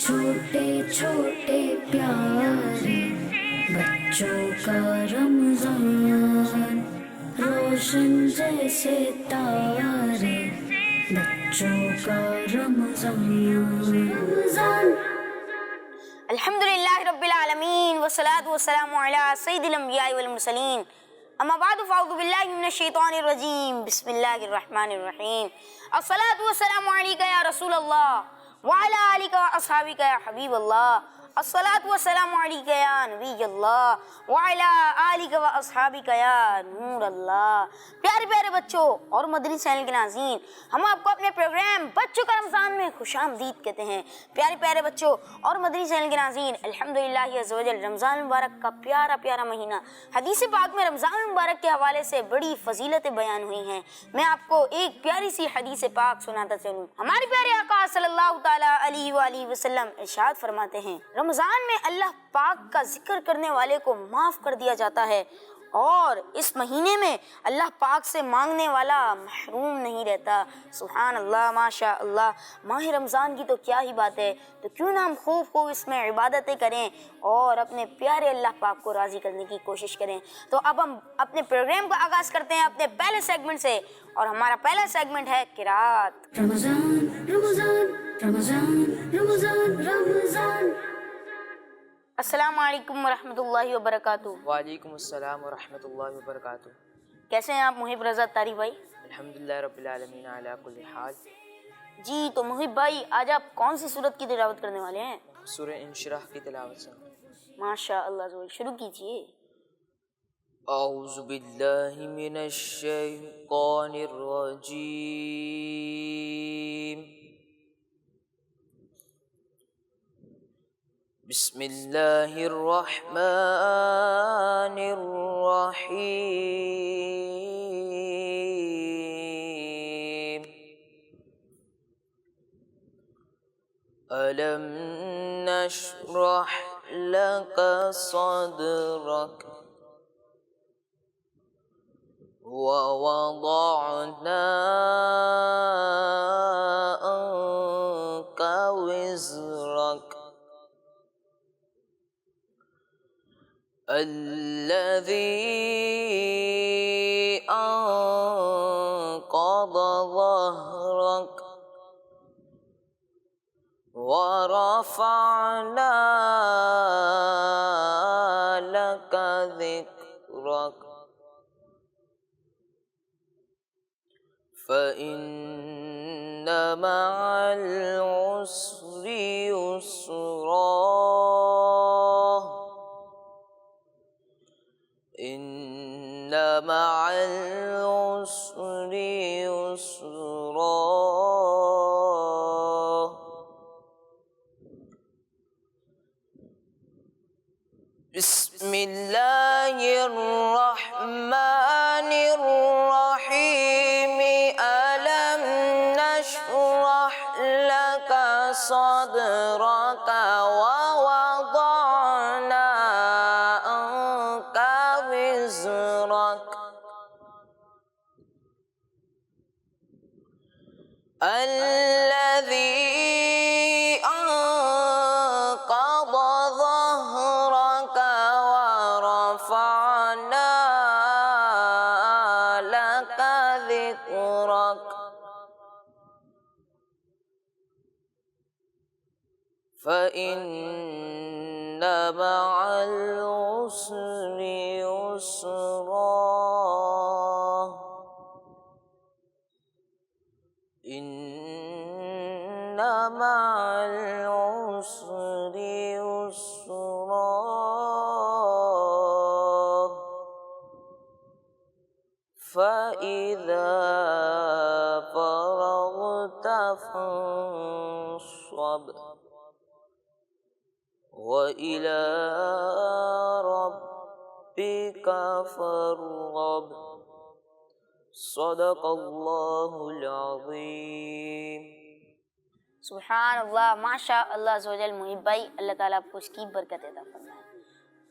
چھوٹے چھوٹے پیارے بچوں کا رمضان، روشن جیسے تارے بچوں کا رمضان۔ الحمدللہ رب العالمین والصلاة والسلام علی سید الانبیاء والمرسلین، اما بعد فاعوذ باللہ من الشیطان الرجیم، بسم اللہ الرحمن الرحیم۔ الصلاة والسلام علیکہ یا رسول اللہ وعلی آلکہ واصحابکہ یا حبیب اللہ، الصلاة والسلام علیکہ یا نبی اللہ وعلی آلکہ واصحابکہ یا نور اللہ۔ پیارے پیارے بچوں اور مدنی چینل کے ناظرین، ہم آپ کو اپنے پروگرام بچوں کا رمضان میں خوش آمدید کہتے ہیں۔ پیارے پیارے بچوں اور مدنی چینل کے ناظرین، الحمدللہ عز و جل رمضان مبارک کا پیارا پیارا مہینہ، حدیث پاک میں رمضان مبارک کے حوالے سے بڑی فضیلتیں بیان ہوئی ہیں۔ میں آپ کو ایک پیاری سی حدیث پاک سناتا چلوں۔ ہمارے پیارے آقا صلی اللہ تعالیٰ علیہ وآلہ وسلم ارشاد فرماتے ہیں، رمضان میں اللہ پاک کا ذکر کرنے والے کو معاف کر دیا جاتا ہے، اور اس مہینے میں اللہ پاک سے مانگنے والا محروم نہیں رہتا۔ سبحان اللہ، ماشاء اللہ، ماہ رمضان کی تو کیا ہی بات ہے، تو کیوں نہ ہم خوب اس میں عبادتیں کریں اور اپنے پیارے اللہ پاک کو راضی کرنے کی کوشش کریں۔ تو اب ہم اپنے پروگرام کا آغاز کرتے ہیں اپنے پہلے سیگمنٹ سے، اور ہمارا پہلا سیگمنٹ ہے قرات۔ رمضان رمضان رمضان رمضان رمضان۔ السلام علیکم ورحمۃ اللہ وبرکاتہ۔ وعلیکم السلام ورحمۃ اللہ وبرکاتہ۔ کیسے ہیں آپ محب رضا طارق بھائی؟ الحمدللہ رب العالمین علی کل حال۔ جی تو محب بھائی، آج آپ کون سی سورت کی تلاوت کرنے والے ہیں؟ سورہ انشراح کی تلاوت سے۔ ماشاء اللہ، شروع کیجیے۔ اعوذ باللہ من الشیطان الرجیم، بسم اللہ الرحمن الرحیم، ألم نشرح لك صدرك ووضعنا عنك وزرك الذي أنقض ظهرك ورفعنا لك ذكرك فإن مع العسر يسرا إن مع العسر يسرا بسم اللہ الرحمن الرحیم، ألم نشرح لك صدرك ووضعنا عنك وزرك الذي أنقض ظهرك ورفعنا لك ذكرك فإن مع العسر يسرا إن مع العسر يسرا فإذا فرغت فانصب وإلى ربك فارغب، صدق اللہ العظیم۔ سبحان اللہ، ماشاء اللہ عز و جل۔ محب بھائی، اللہ تعالیٰ آپ کو اس کی برکت عطا فرمائے۔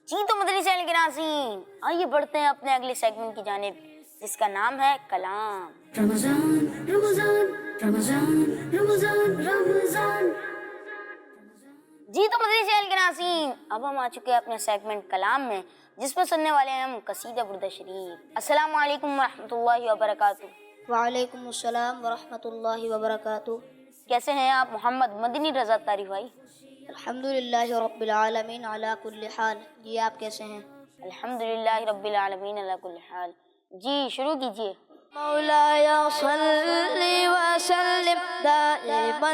جی تو مدنی چینل کے ناظرین، آئیے بڑھتے ہیں اپنے اگلے سیگمنٹ کی جانب، جس کا نام ہے کلام۔ رمضان رمضان رمضان رمضان رمضان۔ جی تو مدنی چینل کے ناظرین، اب ہم آ چکے ہیں اپنے سیگمنٹ کلام میں، جس میں سننے والے ہیں ہم قصیدہ برد شریف۔ السلام علیکم ورحمۃ اللہ وبرکاتہ۔ وعلیکم السلام ورحمۃ اللہ وبرکاتہ۔ کیسے ہیں آپ محمد مدنی رضا اتاری بھائی؟ الحمدللہ رب العالمین علی کل حال۔ جی آپ کیسے ہیں؟ الحمدللہ رب العالمین علی کل حال۔ جی شروع کیجیے۔ مولاي صل وسلم دائما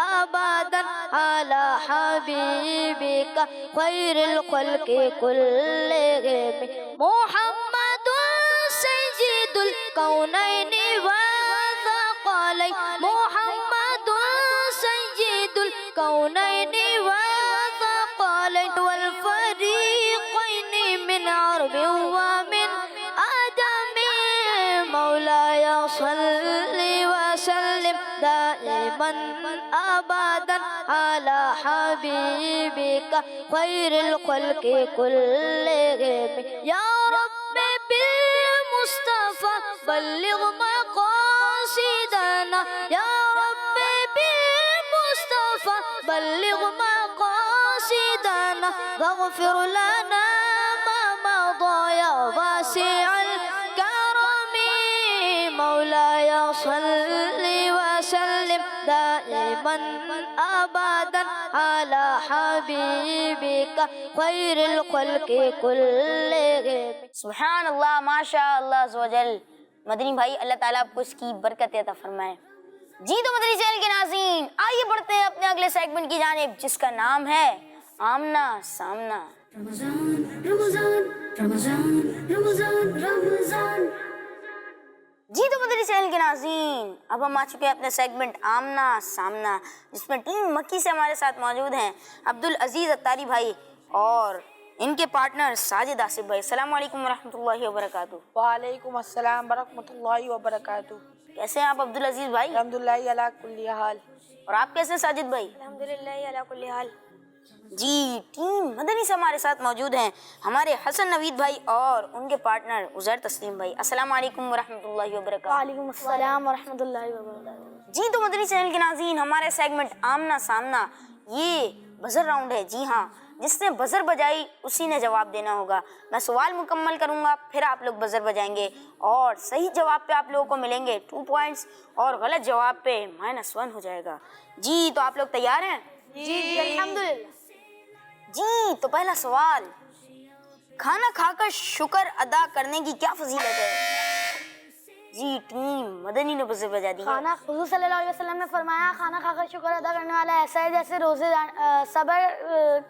ابدا على حبيبك خير الخلق كلهم محمد سيد الكونين والثقلين محمد سيد الكونين والثقلين والفريقين من عرب ومن آدم مولاي صل وسلم دائما ابدا على حبيبك خير الخلق كلهم يا رب بالمصطفى بلغ مقاصدنا يا رب بالمصطفى بلغ مقاصدنا واغفر لنا ما مضى يا واسع الكرم مولاي صل وسلم دائما ابدا على حبيبك خير الخلق كلهم۔ سبحان اللہ، ماشاء اللہ عز و جل۔ مدنی بھائی اللہ تعالیٰ آپ کو اس کی برکت عطا فرمائے۔ جی تو مدنی چینل کے ناظرین، آئیے بڑھتے ہیں اپنے اگلے سیگمنٹ کی جانب، جس کا نام ہے آمنا سامنا۔ رمضان رمضان رمضان رمضان رمضان۔ جی تو مدنی چینل کے ناظرین، اب ہم آ چکے ہیں اپنے سیگمنٹ آمنا سامنا، جس میں ٹیم مکی سے ہمارے ساتھ موجود ہیں عبدالعزیز اتاری بھائی اور ان کے پارٹنر ساجد آصف بھائی۔ السلام علیکم ورحمۃ اللہ وبرکاتہ۔ وعلیکم السلام ورحمۃ اللہ وبرکاتہ۔ کیسے ہیں آپ عبدالعزیز بھائی؟ الحمدللہ علی کل حال۔ اور آپ کیسے ہیں ساجد بھائی؟ الحمدللہ علی کل حال۔ جی ٹیم مدنی سے ہمارے ساتھ موجود ہیں ہمارے حسن نوید بھائی اور ان کے پارٹنر عزیر تسلیم بھائی۔ السلام علیکم ورحمۃ اللہ وبرکاتہ۔ وعلیکم السلام ورحمۃ اللہ وبرکاتہ۔ جی تو مدنی چینل کے ناظرین، ہمارے سیگمنٹ آمنا سامنا یہ بزر راؤنڈ ہے۔ جی ہاں، جس نے بزر بجائی اسی نے جواب دینا ہوگا۔ میں سوال مکمل کروں گا، پھر آپ لوگ بزر بجائیں گے اور صحیح جواب پہ آپ لوگوں کو ملیں گے 2 پوائنٹس اور غلط جواب پہ -1 ہو جائے گا۔ جی تو آپ لوگ تیار ہیں؟ جی الحمدللہ۔ جی تو پہلا سوال، کھانا کھا کر شکر ادا کرنے کی کیا فضیلت ہے؟ جی ٹیم مدنی نے بزر بجا دی ہے۔ کھانا حضور صلی اللہ علیہ وسلم نے فرمایا کھانا کھا کر شکر ادا کرنے والا ایسا ہے جیسے صبر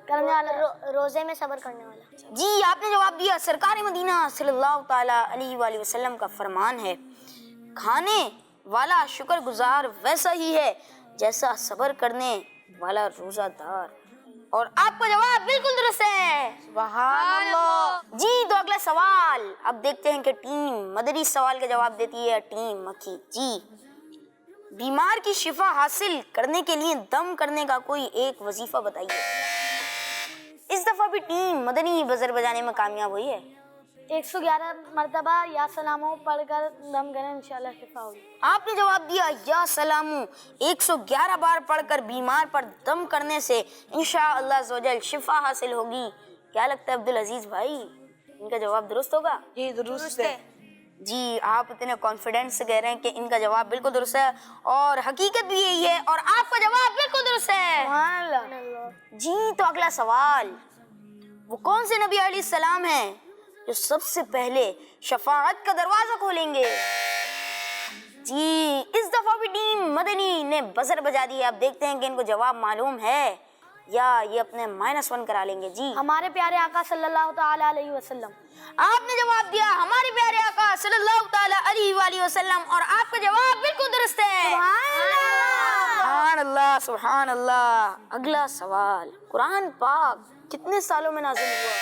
کرنے والا روزے میں صبر کرنے والا۔ جی آپ نے جواب دیا۔ سرکار مدینہ صلی اللہ تعالی علیہ وآلہ وسلم کا فرمان ہے، کھانے والا شکر گزار ویسا ہی ہے جیسا صبر کرنے والا روزہ دار۔ اور آپ کا جواب بالکل درست ہے، سبحان اللہ۔ جی تو اگلا سوال، اب دیکھتے ہیں کہ ٹیم مدنی سوال کا جواب دیتی ہے ٹیم مکی۔ جی بیمار کی شفا حاصل کرنے کے لیے دم کرنے کا کوئی ایک وظیفہ بتائیے۔ اس دفعہ بھی ٹیم مدنی بزر بجانے میں کامیاب ہوئی ہے۔ 111 مرتبہ یا سلاموں پڑھ کر دم کریں انشاءاللہ شفا ہوگی۔ آپ نے جواب دیا یا سلامو 111 بار پڑھ کر بیمار پر دم کرنے سے انشاءاللہ عز و جل شفا حاصل ہوگی۔ کیا لگتا ہے عبدالعزیز بھائی، ان کا جواب درست ہوگا؟ جی درست ہے۔ جی آپ اتنے کانفیڈنس سے کہہ رہے ہیں کہ ان کا جواب بالکل درست ہے اور حقیقت بھی یہی ہے اور آپ کا جواب بالکل درست ہے۔ جی تو اگلا سوال، وہ کون سے نبی علیہ السلام ہیں جو سب سے پہلے شفاعت کا دروازہ کھولیں گے؟ جی اس دفعہ بھی ٹیم مدنی نے بزر بجا دی ہے۔ اب دیکھتے ہیں کہ ان کو جواب معلوم ہے یا یہ اپنے -1 کرا لیں گے۔ جی ہمارے پیارے آقا صلی اللہ تعالی علیہ وسلم۔ آپ نے جواب دیا ہمارے پیارے آقا صلی اللہ تعالی علیہ وآلہ وسلم اور آپ کا جواب بالکل درست ہے۔ سبحان اللہ سبحان اللہ۔ اگلا سوال، قرآن پاک کتنے سالوں میں نازل ہوا؟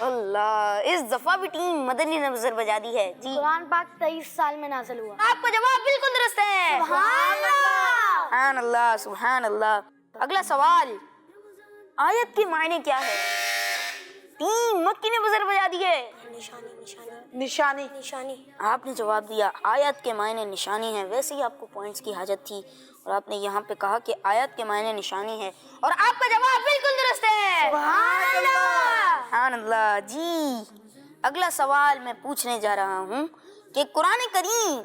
اللہ، اس دفعہ بھی ٹیم مدنی نے بزر بجا دی ہے۔ جی قرآن پاک 23 سال میں نازل ہوا۔ آپ کا جواب بالکل درست ہے۔ سبحان اللہ سبحان اللہ۔ اگلا سوال، آیت کے معنی کیا ہے؟ ٹیم مکی نے بزر بجا دی ہے۔ نشانی۔ آپ نے جواب دیا آیت کے معنی نشانی ہے۔ ویسے ہی آپ کو پوائنٹس کی حاجت تھی اور آپ نے یہاں پہ کہا کہ آیت کے معنی نشانی ہے، اور آپ کا جواب بالکل درست ہے۔ سبحان اللہ، سبحان اللہ۔ جی اگلا سوال میں پوچھنے جا رہا ہوں کہ قرآن کریم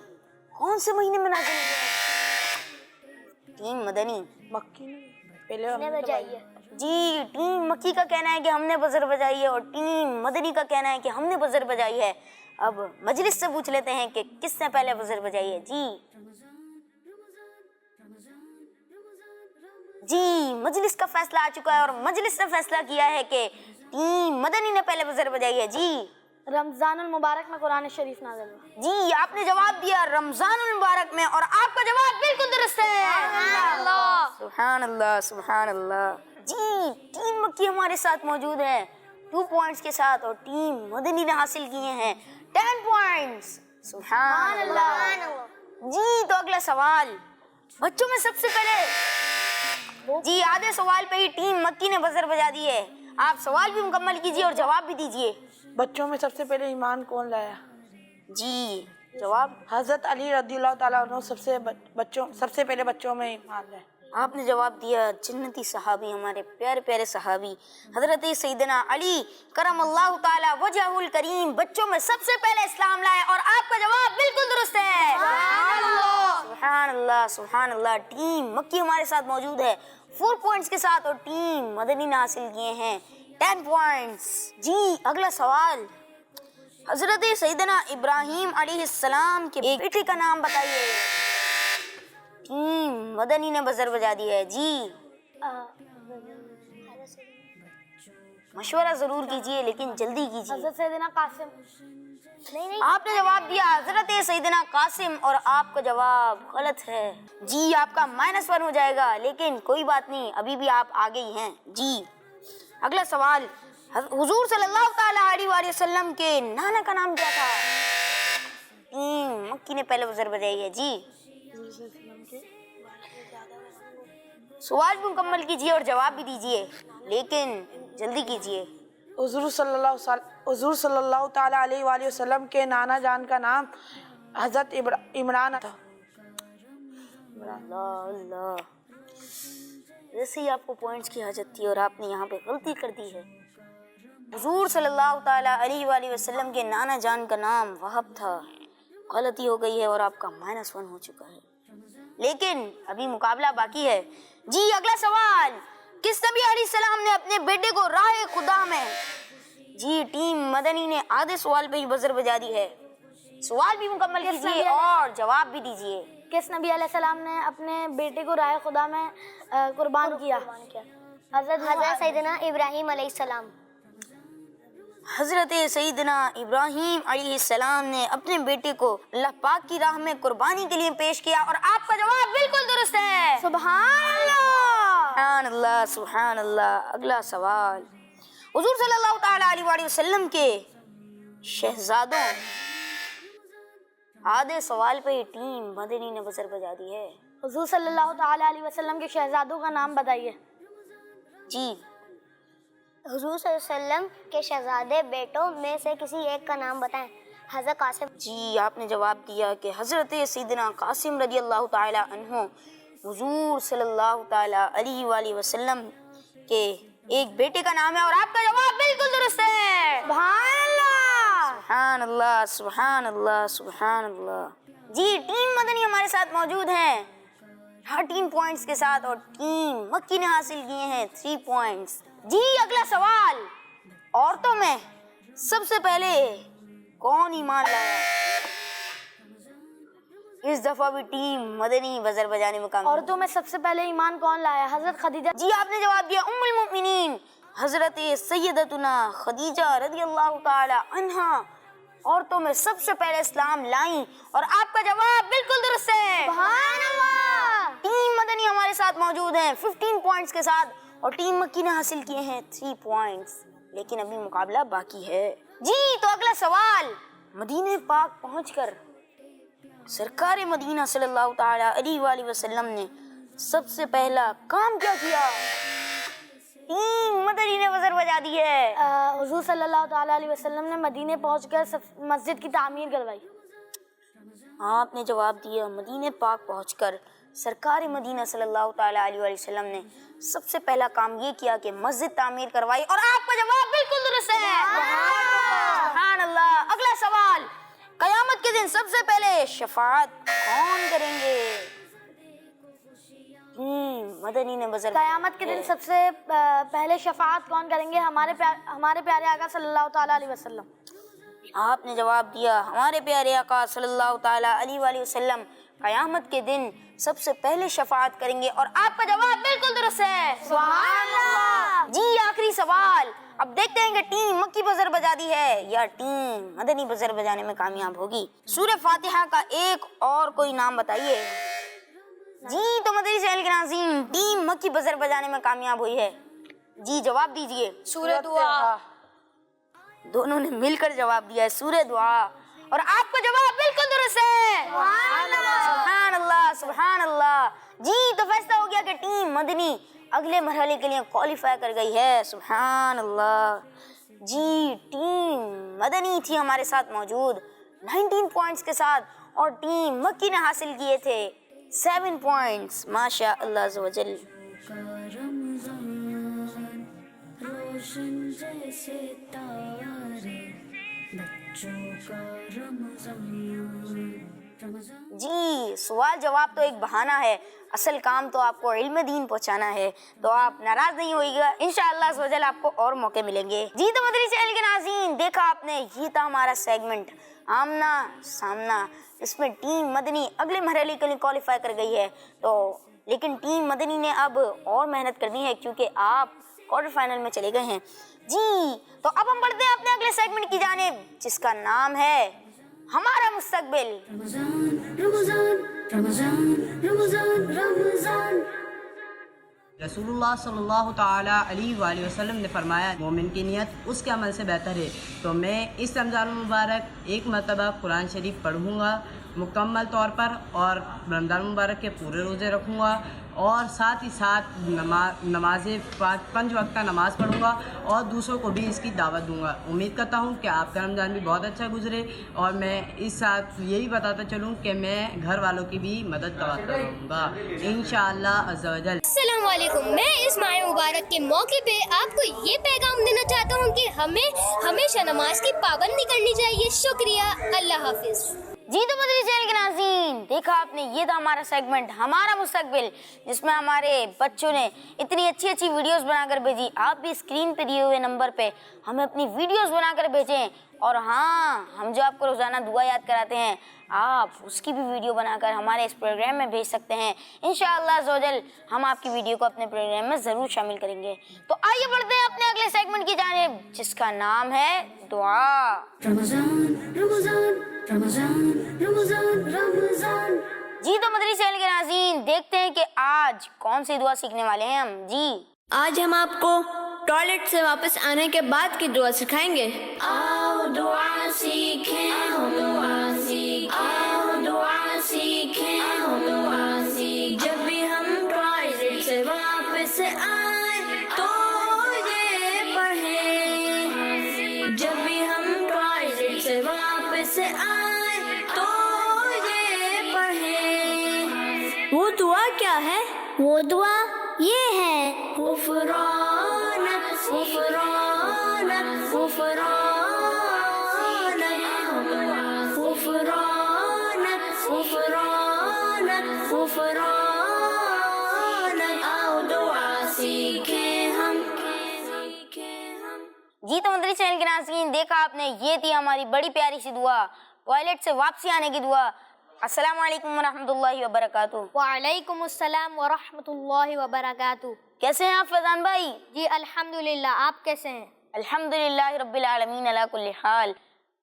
کون سے مہینے میں نازل ہوا ہے؟ ٹیم مدنی، مکی نہیں، پہلے ہم نے بجائیے۔ جی ٹیم مکی کا کہنا ہے کہ ہم نے بزر بجائی ہے، اور ٹیم مدنی کا کہنا ہے کہ ہم نے بزر بجائی ہے۔ اب مجلس سے پوچھ لیتے ہیں کہ کس نے پہلے بزر بجائی ہے۔ جی مجلس کا فیصلہ آ چکا ہے، اور مجلس نے فیصلہ کیا ہے کہ ٹیم مدنی نے پہلے بزر بجائی ہے۔ جی رمضان المبارک میں قرآن شریف نازل ہوا۔ جی آپ نے جواب دیا رمضان المبارک میں، اور آپ کا جواب بالکل درست ہے۔ سبحان اللہ، سبحان اللہ۔ جی ٹیم مکی ہمارے ساتھ موجود ہے 2 پوائنٹس کے ساتھ، اور ٹیم مدنی نے حاصل کیے ہیں 10 پوائنٹس۔ سبحان اللہ۔ جی تو اگلا سوال بچوں میں سب سے پہلے، جی آدھے سوال پہ ہی ٹیم مکی نے بزر بجا دی ہے۔ آپ سوال بھی مکمل کیجیے اور جواب بھی دیجیے۔ بچوں میں سب سے پہلے ایمان کون لایا؟ جی جواب حضرت علی رضی اللہ تعالیٰ عنہ سب سے پہلے بچوں میں ایمان لائے۔ آپ نے جواب دیا جنتی صحابی، ہمارے پیارے پیارے صحابی حضرت سیدنا علی کرم اللہ تعالی وجہ الکریم بچوں میں سب سے پہلے اسلام لائے، اور آپ کا جواب بالکل درست ہے۔ سبحان اللہ، سبحان اللہ۔ ٹیم مکی ہمارے ساتھ موجود ہے 4 پوائنٹس کے ساتھ، اور ٹیم مدنی نے حاصل کیے ہیں 10 پوائنٹس۔ جی اگلا سوال حضرت سیدنا ابراہیم علیہ السلام کے ایک بیٹے کا نام بتائیے۔ ٹیم مدنی نے بزر بجا دی ہے۔ جی مشورہ ضرور کیجیے لیکن جلدی کیجیے۔ حضرت سیدنا قاسم۔ آپ نے جواب دیا حضرت سیدنا قاسم، اور آپ کا جواب غلط ہے۔ جی آپ کا -1 ہو جائے گا، لیکن کوئی بات نہیں، ابھی بھی آپ آگے ہی ہیں۔ جی اگلا سوال حضور صلی اللہ تعالی علیہ وآلہ وسلم کے نانا کا نام کیا تھا؟ ٹیم مکی نے پہلے بزر بجائی ہے۔ جی سوال بھی مکمل کیجیے اور جواب بھی دیجیے، لیکن جلدی کیجیے۔ حضور صلی اللہ تعالیٰ علیہ وآلہ وسلم کے نانا جان کا نام حضرت عمران تھا۔ اللہ اللہ، ویسے ہی آپ کو پوائنٹس کی حاجت تھی اور آپ نے یہاں پہ غلطی کر دی ہے۔ حضور صلی اللہ تعالیٰ علیہ وآلہ وسلم کے نانا جان کا نام وہب تھا، غلطی ہو گئی ہے اور آپ کا -1 ہو چکا ہے، لیکن ابھی مقابلہ باقی ہے۔ جی اگلا سوال کس نبی علیہ السلام نے اپنے بیٹے کو راہ خدا میں؟ جی ٹیم مدنی نے آدھے سوال پہ ہی بزر بجا دی ہے، سوال بھی مکمل کیجیے اور جواب بھی دیجیے۔ کس نبی علیہ السلام نے اپنے بیٹے کو راہ خدا میں قربان کیا؟ حضرت سیدنا ابراہیم علیہ السلام۔ حضرت سیدنا ابراہیم علیہ السلام نے اپنے بیٹے کو اللہ پاک کی راہ میں قربانی کے لیے پیش کیا، اور آپ کا جواب بالکل درست ہے۔ سبحان اللہ، سبحان اللہ، سبحان اللہ۔ اگلا سوال حضور صلی اللہ تعالیٰ علیہ وآلہ وسلم کے شہزادوں، آدھے سوال پہ ٹیم مدنی نے بزر بجا دی ہے۔ حضور صلی اللہ تعالیٰ علیہ وسلم کے شہزادوں کا نام بتائیے۔ جی حضور صلی اللہ علیہ وسلم کے شہزادے بیٹوں میں سے کسی ایک کا نام بتائیں۔ حضرت قاسم۔ جی آپ نے جواب دیا کہ حضرت سیدنا قاسم رضی اللہ تعالیٰ عنہ حضور صلی اللہ تعالیٰ علیہ وآلہ وسلم کے ایک بیٹے کا نام ہے، اور آپ کا جواب بالکل درست ہے۔ سبحان اللہ، سبحان اللہ، سبحان اللہ، سبحان اللہ۔ جی ٹیم مدنی ہمارے ساتھ موجود ہیں 13 پوائنٹس کے ساتھ، اور ٹیم مکی نے حاصل کیے ہیں 3 پوائنٹس۔ جی اگلا سوال عورتوں میں سب سے پہلے کون ایمان لایا؟ اس دفعہ بھی ٹیم مدنی بزر بجانے میں کامیاب۔ عورتوں میں سب سے پہلے ایمان کون لایا؟ حضرت خدیجہ۔ جی آپ نے جواب دیا ام المؤمنین حضرت سیدتنا خدیجہ رضی اللہ تعالی عنہا عورتوں میں سب سے پہلے اسلام لائیں، اور آپ کا جواب بالکل درست ہے۔ سبحان اللہ، ٹیم مدنی ہمارے ساتھ موجود ہیں 15 پوائنٹس کے ساتھ، اور ٹیم مکی نے حاصل کیے ہیں 3 پوائنٹس، لیکن ابھی مقابلہ باقی ہے۔ جی تو اگلا سوال مدینہ پاک پہنچ کر سرکار مدینہ صلی اللہ تعالی علیہ وآلہ وسلم نے سب سے پہلا کام کیا کیا؟ ٹیم مدنی نے بزر بجا دی ہے۔ حضور صلی اللہ تعالیٰ علیہ وسلم نے مدینے پہنچ کر مسجد کی تعمیر کروائی۔ آپ نے جواب دیا مدینہ پاک پہنچ کر سرکار مدینہ صلی اللہ تعالیٰ علیہ وآلہ وسلم نے سب سے پہلا کام یہ کیا کہ مسجد تعمیر کروائی، اور آپ کا جواب بالکل درست ہے۔ سبحان اللہ۔ اگلا سوال، قیامت کے دن سب سے پہلے شفاعت کون کریں گے؟ مدنی نے بزر قیامت کے دن سب سے پہلے شفاعت کون کریں گے؟ ہمارے پیارے آقا صلی اللہ تعالیٰ علیہ وسلم۔ آپ نے جواب دیا ہمارے پیارے آقا صلی اللہ تعالیٰ علیہ وآلہ وسلم قیامت کے دن سب سے پہلے شفاعت کریں گے، اور آپ کا جواب بالکل درست ہے۔ سبحان اللہ۔ جی آخری سوال، اب دیکھتے ہیں کہ ٹیم مکی بزر بجا دی ہے یا ٹیم مدنی بزر بجانے میں کامیاب ہوگی۔ سورہ فاتحہ کا ایک اور کوئی نام بتائیے۔ جی تو مدنی چینل کے ناظرین، ٹیم مکی بزر بجانے میں کامیاب ہوئی ہے۔ جی جواب دیجئے۔ سورہ دعا۔ دونوں نے مل کر جواب دیا ہے سورہ دعا، اور آپ کا جواب بالکل درست ہے۔ سبحان اللہ سبحان اللہ۔ جی تو فیصلہ ہو گیا کہ ٹیم مدنی اگلے مرحلے کے لیے کوالیفائی کر گئی ہے۔ سبحان اللہ۔ جی ٹیم مدنی تھی ہمارے ساتھ موجود 19 پوائنٹس کے ساتھ، اور ٹیم مکی نے حاصل کیے تھے 7 پوائنٹس۔ ماشاء اللہ عز و جل۔ کا رمضان روشن جیسے تارے، بچوں کا رمضان رمضان۔ جی سوال جواب تو ایک بہانہ ہے، اصل کام تو آپ کو علم دین پہنچانا ہے، تو آپ ناراض نہیں ہوئیے گا، انشاءاللہ عز و جل آپ کو اور موقع ملیں گے۔ جی تو مدنی چینل کے ناظرین، دیکھا آپ نے، یہ تھا ہمارا سیگمنٹ آمنا سامنا، اس میں ٹیم مدنی اگلے مرحلے کے لیے کوالیفائی کر گئی ہے، تو لیکن ٹیم مدنی نے اب اور محنت کرنی ہے کیونکہ آپ کوارٹر فائنل میں چلے گئے ہیں۔ جی تو اب ہم بڑھتے ہیں اپنے اگلے سیگمنٹ کی جانب، جس کا نام ہے ہمارا مستقبل۔ رمضان رمضان رمضان رمضان رمضان۔ رسول اللہ صلی اللہ تعالیٰ علیہ وآلہ وسلم نے فرمایا مومن کی نیت اس کے عمل سے بہتر ہے، تو میں اس رمضان المبارک ایک مرتبہ قرآن شریف پڑھوں گا مکمل طور پر، اور رمضان المبارک کے پورے روزے رکھوں گا، اور ساتھ ہی ساتھ نمازیں 5 وقتہ نماز پڑھوں گا، اور دوسروں کو بھی اس کی دعوت دوں گا۔ امید کرتا ہوں کہ آپ کا رمضان بھی بہت اچھا گزرے، اور میں اس ساتھ یہی بتاتا چلوں کہ میں گھر والوں کی بھی مدد کروں گا انشاءاللہ عز و جل۔ السلام علیکم، میں اس ماہ مبارک کے موقع پہ آپ کو یہ پیغام دینا چاہتا ہوں کہ ہمیں ہمیشہ نماز کی پابندی کرنی چاہیے۔ شکریہ، اللہ حافظ۔ جی تو مدنی چینل کے ناظرین، دیکھا آپ نے، یہ تھا ہمارا سیگمنٹ ہمارا مستقبل، جس میں ہمارے بچوں نے اتنی اچھی اچھی ویڈیوز بنا کر بھیجی۔ آپ بھی اسکرین پہ دیے ہوئے نمبر پہ ہمیں اپنی ویڈیوز بنا کر بھیجیں، اور ہاں ہم جو آپ کو روزانہ دعا یاد کراتے ہیں، آپ اس کی بھی ویڈیو بنا کر ہمارے اس پروگرام میں بھیج سکتے ہیں۔ انشاءاللہ عز و جل ہم آپ کی ویڈیو کو اپنے پروگرام میں ضرور شامل کریں گے۔ تو آئیے بڑھتے ہیں اپنے اگلے سیگمنٹ کی جانب، جس کا نام ہے دعا۔ رمضان رمضان رمضان رمضان رمضان۔ جی تو مدنی چینل کے ناظرین، دیکھتے ہیں کہ آج کون سی دعا سیکھنے والے ہیں ہم۔ جی آج ہم آپ کو ٹوائلٹ سے واپس آنے کے بعد کی دعا سکھائیں گے۔ آؤ دعا سیکھیں، آؤ دعا سیکھیں، آؤ دعا سیکھیں، آؤ دعا سیکھیں۔ جب بھی ہم ٹوائلٹ سے واپس آئیں تو یہ پڑھیں، جب بھی ہم ٹوائلٹ سے واپس آئیں تو یہ پڑھیں۔ وہ دعا کیا ہے؟ وہ دعا یہ ہے، غفرانک غفرانک غفرانک غفرانک غفرانک غفرانک۔ آؤ دعا سیکھیں ہم۔ جی تو مدنی چینل کے ناظرین، دیکھا آپ نے، یہ تھی ہماری بڑی پیاری سی دعا، ٹوائلٹ سے واپسی آنے کی دعا۔ السلام علیکم ورحمۃ اللہ وبرکاتہ۔ وعلیکم السلام ورحمۃ اللہ وبرکاتہ۔ کیسے ہیں آپ فیضان بھائی؟ جی الحمدللہ، آپ کیسے ہیں؟ الحمدللہ رب العالمین علی کل حال۔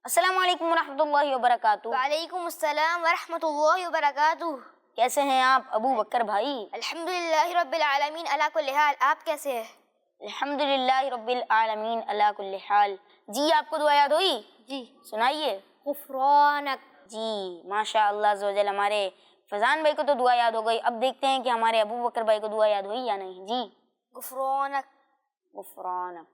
السلام علیکم ورحمۃ اللہ وبرکاتہ۔ وعلیکم السلام ورحمۃ اللہ وبرکاتہ۔ کیسے ہیں آپ ابو بکر بھائی؟ الحمدللہ رب العالمین علی کل حال، آپ کیسے ہیں؟ الحمدللہ رب العالمین علی کل حال۔ جی آپ کو دعا یاد ہوئی؟ جی، سنائیے۔ غفرانک۔ جی ماشاء اللہ عز و جل، ہمارے فیضان بھائی کو تو دعا یاد ہو گئی، اب دیکھتے ہیں کہ ہمارے ابو بکر بھائی کو دعا یاد ہوئی یا نہیں۔ جی غفرانک۔ غفرانک۔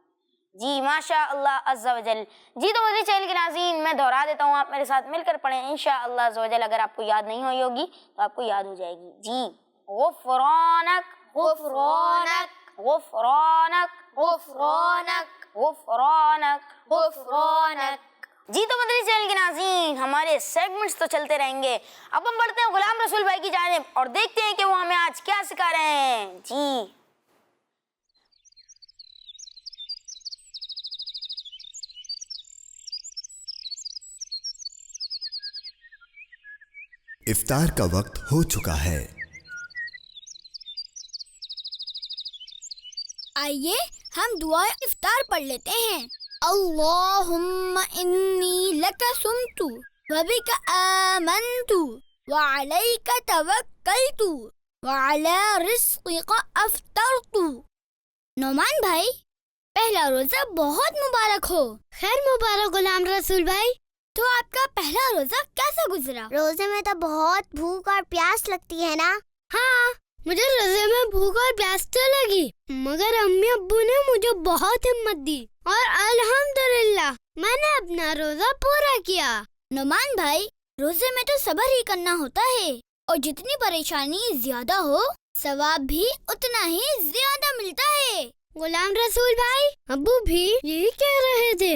جی ماشاء اللہ عز و جل. جی تو مدنی چینل کے ناظرین میں دہرا دیتا ہوں, آپ میرے ساتھ مل کر پڑھیں انشاءاللہ عز و جل. اگر آپ کو یاد نہیں ہوئی ہوگی تو آپ کو یاد ہو جائے گی. جی غفرانک غفرانک غفرانک غفرانک غفرانک غفرانک. جی تو مدنی چینل کے ناظرین ہمارے سیگمنٹس تو چلتے رہیں گے. اب ہم بڑھتے ہیں غلام رسول بھائی کی جانب اور دیکھتے ہیں کہ وہ ہمیں آج کیا سکھا رہے ہیں. جی افطار کا وقت ہو چکا ہے. آئیے ہم دعائے افطار پڑھ لیتے ہیں. اللہم انی لک سمت وبک آمنت وعلیک توکلت وعلی رزقک افطرت. نعمان بھائی پہلا روزہ بہت مبارک ہو. خیر مبارک غلام رسول بھائی. تو آپ کا پہلا روزہ کیسا گزرا؟ روزے میں تو بہت بھوک اور پیاس لگتی ہے نا. ہاں مجھے روزے میں بھوک اور پیاس تو لگی, مگر امی ابو نے مجھے بہت ہمت دی اور الحمدللہ میں نے اپنا روزہ پورا کیا. نعمان بھائی روزے میں تو صبر ہی کرنا ہوتا ہے, اور جتنی پریشانی زیادہ ہو ثواب بھی اتنا ہی زیادہ ملتا ہے. غلام رسول بھائی ابو بھی یہی کہہ رہے تھے.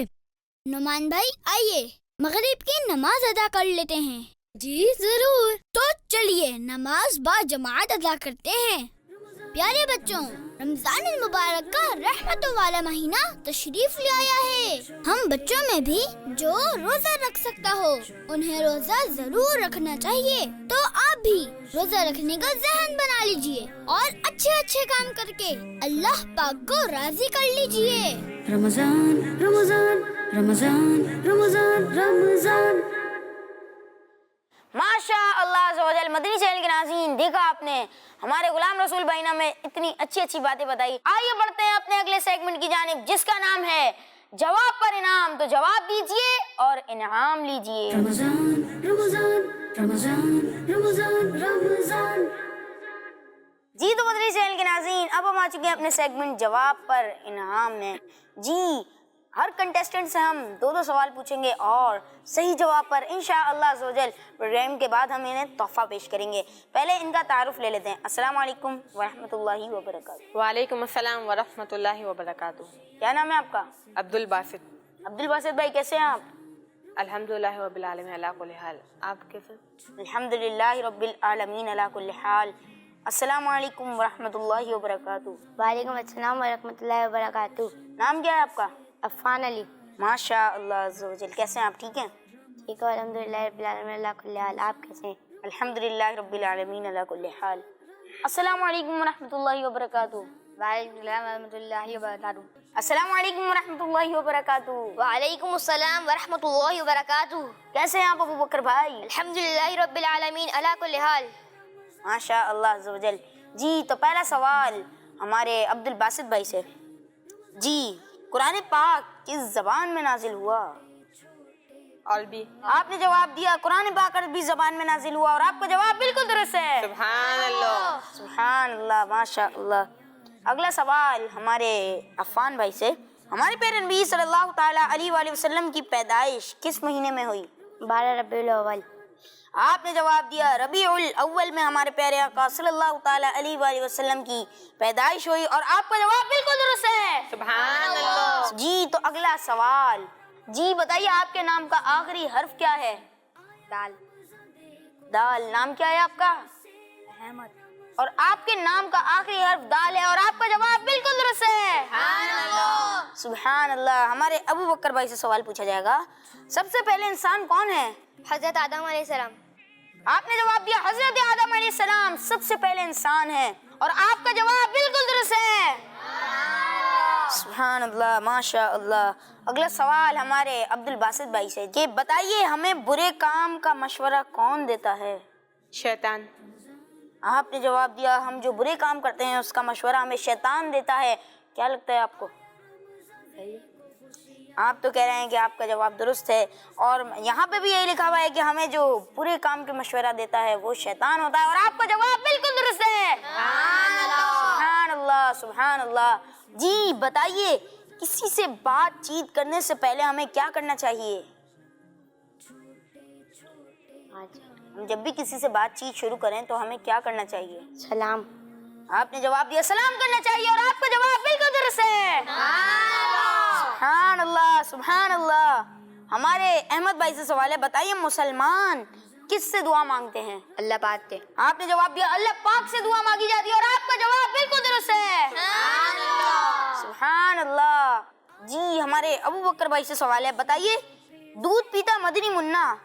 نعمان بھائی آئیے مغرب کی نماز ادا کر لیتے ہیں. جی ضرور. تو چلیے نماز با جماعت ادا کرتے ہیں. پیارے بچوں, رمضان المبارک کا رحمتوں والا مہینہ تشریف لے آیا ہے. ہم بچوں میں بھی جو روزہ رکھ سکتا ہو انہیں روزہ ضرور رکھنا چاہیے. تو آپ بھی روزہ رکھنے کا ذہن بنا لیجئے اور اچھے اچھے کام کر کے اللہ پاک کو راضی کر لیجئے. رمضان رمضان رمضان رمضان رمضان. ماشاء اللہ عز و جل. مدنی چینل کے ناظرین دیکھا آپ نے ہمارے غلام رسول بھائی نے ہمیں اتنی اچھی اچھی باتیں بتائی. آئیے بڑھتے ہیں اپنے اگلے سیگمنٹ کی جانب جس کا نام ہے جواب پر انعام. تو جواب دیجئے اور انعام لیجئے. رمضان رمضان رمضان رمضان رمضان. جی تو مدنی چینل کے ناظرین اب ہم آ چکے ہیں اپنے سیگمنٹ جواب پر انعام میں. جی ہر کنٹیسٹنٹ سے ہم 2 سوال پوچھیں گے اور صحیح جواب پر انشاءاللہ عز و جل پروگرام کے بعد ہم انہیں تحفہ پیش کریں گے. پہلے ان کا تعارف لے لیتے ہیں. السلام علیکم ورحمۃ اللہ وبرکاتہ. وعلیکم السلام ورحمۃ اللہ وبرکاتہ. کیا نام ہے آپ کا؟ عبد الباسط. عبد الباسط بھائی کیسے ہیں آپ؟ الحمدللہ رب العالمین علی کل حال. آپ کیسے؟ الحمدللہ رب العالمین علی کل حال. السلام علیکم ورحمۃ اللہ وبرکاتہ. وعلیکم السلام ورحمۃ اللہ وبرکاتہ. نام کیا ہے آپ کا؟ عفان علی. ماشاء اللہ عز و جل. کیسے ہیں آپ؟ ٹھیک ہیں؟ ٹھیک ہے الحمدللہ رب العالمین علی کل حال. آپ کیسے ہیں؟ الحمدللہ رب العالمین علی کل حال. السلام علیکم ورحمۃ اللہ وبرکاتہ. وعلیکم السلام ورحمۃ اللہ وبرکاتہ. السلام علیکم ورحمۃ اللہ وبرکاتہ. وعلیکم السلام ورحمۃ اللہ وبرکاتہ. کیسے ہیں آپ ابو بکر بھائی؟ الحمدللہ رب العالمین علی کل حال. ماشاء اللہ عز و جل. جی تو پہلا سوال ہمارے عبد الباسط بھائی سے. جی قرآن پاک کس زبان میں نازل ہوا؟ عربی. آپ نے جواب دیا قرآن پاک عربی زبان میں نازل ہوا اور آپ کا جواب بالکل درست ہے. سبحان اللہ. سبحان اللہ ماشاء اللہ. اگلا سوال ہمارے عفان بھائی سے. ہمارے پیارے نبی صلی اللہ تعالیٰ علیہ وآلہ وسلم کی پیدائش کس مہینے میں ہوئی؟ 12 ربیع الاول. آپ نے جواب دیا ربیع الاول میں ہمارے پیارے آقا صلی اللہ تعالیٰ علیہ وآلہ وسلم کی پیدائش ہوئی اور آپ کا جواب بالکل درست ہے. سبحان اللہ. جی تو اگلا سوال. جی بتائیے آپ کے نام کا آخری حرف کیا ہے؟ دال. دال. نام کیا ہے آپ کا؟ احمد. اور آپ کے نام کا آخری حرف دال ہے اور آپ کا جواب بالکل درست ہے. سبحان اللہ. سبحان اللہ. ہمارے ابو بکر بھائی سے سوال پوچھا جائے گا. سب سے پہلے انسان کون ہے؟ حضرت آدم علیہ السلام. آپ نے جواب دیا حضرت آدم علیہ السلام سب سے پہلے انسان ہے اور آپ کا جواب بالکل درست ہے. سبحان اللہ ماشاء اللہ. اگلا سوال ہمارے عبد الباسط بھائی سے کہ بتائیے ہمیں برے کام کا مشورہ کون دیتا ہے؟ شیطان. آپ نے جواب دیا ہم جو برے کام کرتے ہیں اس کا مشورہ ہمیں شیطان دیتا ہے. کیا لگتا ہے آپ کو؟ آپ تو کہہ رہے ہیں کہ آپ کا جواب درست ہے اور یہاں پہ بھی یہی لکھا ہوا ہے کہ ہمیں جو برے کام کے مشورہ دیتا ہے وہ شیطان ہوتا ہے اور آپ کا جواب بالکل درست ہے. سبحان اللہ سبحان اللہ. جی بتائیے کسی سے بات چیت کرنے سے پہلے ہمیں کیا کرنا چاہیے؟ ہم جب بھی کسی سے بات چیت شروع کریں تو ہمیں کیا کرنا چاہیے؟ سلام. آپ نے جواب دیا سلام کرنا چاہیے، اور آپ کا جواب بالکل درست ہے. سبحان اللہ سبحان اللہ. ہمارے احمد بھائی سے سوال ہے، بتائیے مسلمان کس سے دعا مانگتے ہیں؟ اللہ پاک کے. آپ نے جواب دیا اللہ پاک سے دعا مانگی جاتی ہے، اور آپ کا جواب بالکل درست ہے. سبحان اللہ. جی ہمارے ابو بکر بھائی سے سوال ہے، بتائیے دودھ پیتا مدنی منا